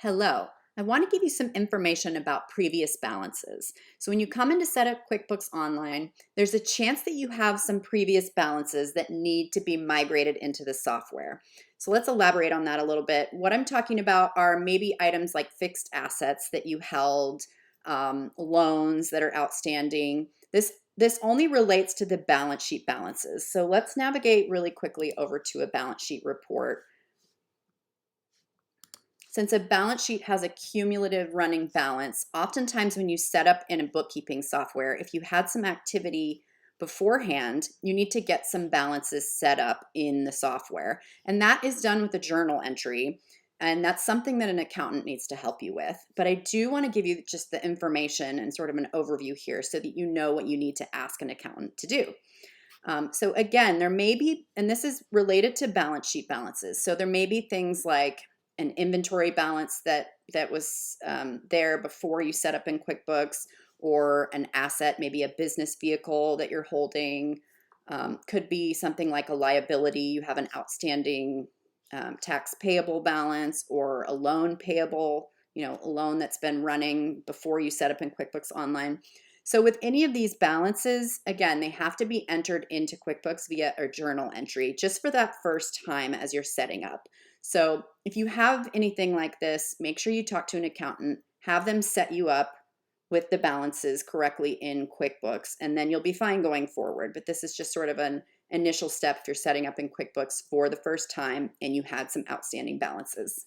Hello. I want to give you some information about previous balances. So when you come in to set up QuickBooks Online, there's a chance that you have some previous balances that need to be migrated into the software. So let's elaborate on that a little bit. What I'm talking about are maybe items like fixed assets that you held, loans that are outstanding. This only relates to the balance sheet balances. So let's navigate really quickly over to a balance sheet report. Since a balance sheet has a cumulative running balance, oftentimes when you set up in a bookkeeping software, if you had some activity beforehand, you need to get some balances set up in the software. And that is done with a journal entry. And that's something that an accountant needs to help you with. But I do want to give you just the information and sort of an overview here so that you know what you need to ask an accountant to do. So again, there may be, and this is related to balance sheet balances. So there may be things like an inventory balance that was there before you set up in QuickBooks, or an asset, maybe a business vehicle that you're holding. Could be something like a liability. You have an outstanding tax payable balance, or a loan payable, a loan that's been running before you set up in QuickBooks Online. So with any of these balances, again, they have to be entered into QuickBooks via a journal entry just for that first time as you're setting up. So if you have anything like this, make sure you talk to an accountant, have them set you up with the balances correctly in QuickBooks, and then you'll be fine going forward. But this is just sort of an initial step if you're setting up in QuickBooks for the first time and you had some outstanding balances.